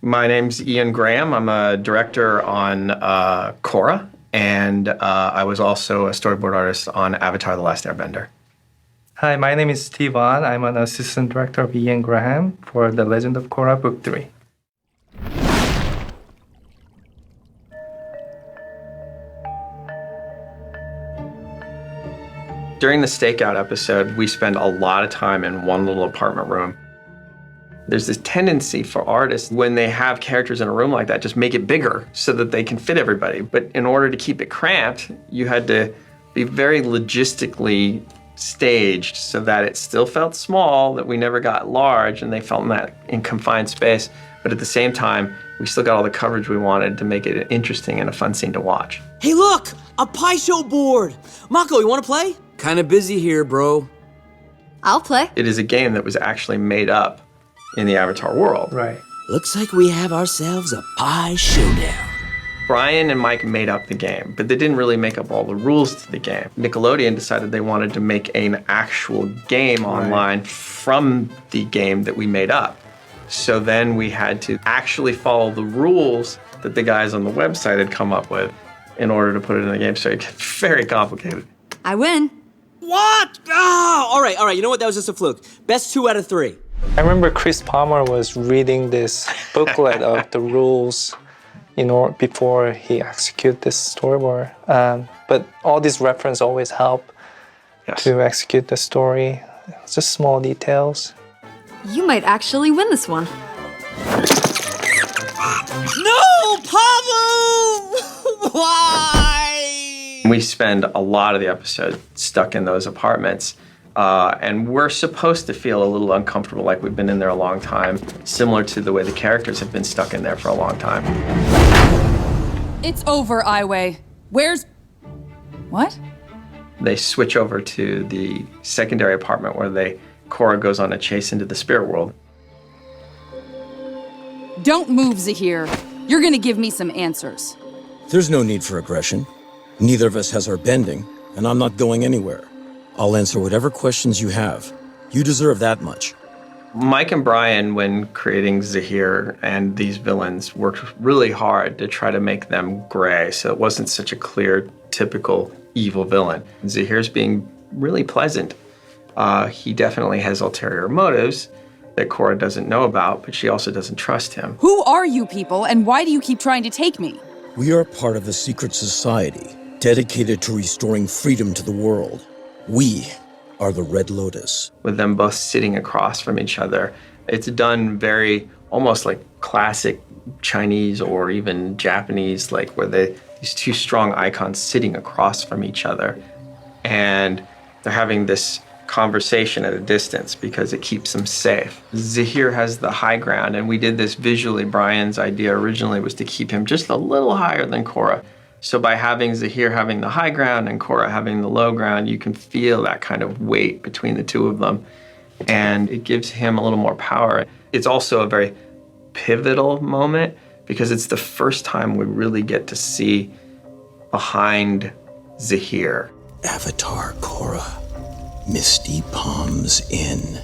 My name's Ian Graham. I'm a director on Korra, and I was also a storyboard artist on Avatar: The Last Airbender. Hi, my name is Stevan. I'm an assistant director of Ian Graham for the Legend of Korra Book 3. During the Stakeout episode, we spend a lot of time in one little apartment room. There's this tendency for artists, when they have characters in a room like that, just make it bigger so that they can fit everybody. But in order to keep it cramped, you had to be very logistically staged so that it still felt small, that we never got large, and they felt in confined space. But at the same time, we still got all the coverage we wanted to make it interesting and a fun scene to watch. Hey look, a pie show board! Mako, you wanna play? Kinda busy here, bro. I'll play. It is a game that was actually made up in the Avatar world. Right. Looks like we have ourselves a pie showdown. Brian and Mike made up the game, but they didn't really make up all the rules to the game. Nickelodeon decided they wanted to make an actual game online from the game that we made up. So then we had to actually follow the rules that the guys on the website had come up with in order to put it in the game. So it gets very complicated. I win. What? Oh, all right, you know what, that was just a fluke. Best 2 out of 3. I remember Chris Palmer was reading this booklet of the rules, before he execute this storyboard. But all these references always help to execute the story. It's just small details. You might actually win this one. No, Pablo! Why? We spend a lot of the episode stuck in those apartments. And we're supposed to feel a little uncomfortable, like we've been in there a long time, similar to the way the characters have been stuck in there for a long time. It's over, Aiwei. What? They switch over to the secondary apartment where Korra goes on a chase into the spirit world. Don't move, Zaheer. You're gonna give me some answers. There's no need for aggression. Neither of us has our bending, and I'm not going anywhere. I'll answer whatever questions you have. You deserve that much. Mike and Brian, when creating Zaheer and these villains, worked really hard to try to make them gray, so it wasn't such a clear, typical evil villain. Zaheer's being really pleasant. He definitely has ulterior motives that Korra doesn't know about, but she also doesn't trust him. Who are you people, and why do you keep trying to take me? We are part of a secret society dedicated to restoring freedom to the world. We are the Red Lotus. With them both sitting across from each other, it's done very almost like classic Chinese or even Japanese, like where these two strong icons sitting across from each other, and they're having this conversation at a distance because it keeps them safe. Zaheer has the high ground, and we did this visually. Brian's idea originally was to keep him just a little higher than Korra. So by having Zaheer having the high ground and Korra having the low ground, you can feel that kind of weight between the two of them, and it gives him a little more power. It's also a very pivotal moment because it's the first time we really get to see behind Zaheer. Avatar Korra, Misty Palms Inn.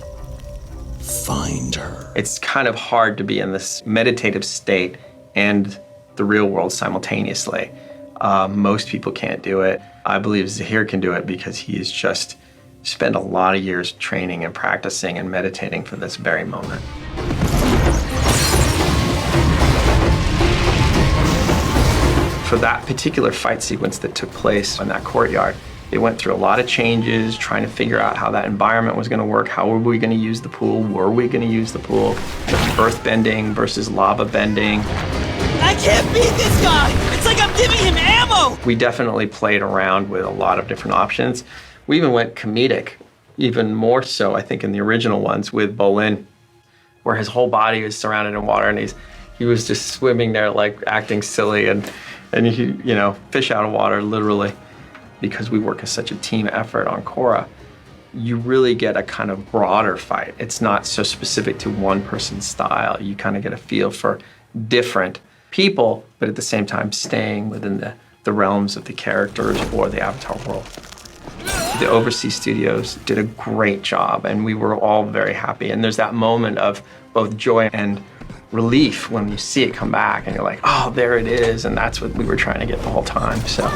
Find her. It's kind of hard to be in this meditative state and the real world simultaneously. Most people can't do it. I believe Zaheer can do it because he's just spent a lot of years training and practicing and meditating for this very moment. For that particular fight sequence that took place in that courtyard, they went through a lot of changes, trying to figure out how that environment was going to work. How were we going to use the pool? Were we going to use the pool? Earth bending versus lava bending. I can't beat this guy! It's like I'm giving him ammo! We definitely played around with a lot of different options. We even went comedic, even more so, I think, in the original ones with Bolin, where his whole body was surrounded in water and he was just swimming there, like acting silly and he, fish out of water, literally, because we work as such a team effort on Korra. You really get a kind of broader fight. It's not so specific to one person's style. You kind of get a feel for different people, but at the same time staying within the realms of the characters or the Avatar world. The overseas studios did a great job, and we were all very happy. And there's that moment of both joy and relief when you see it come back and you're like, oh, there it is. And that's what we were trying to get the whole time. So.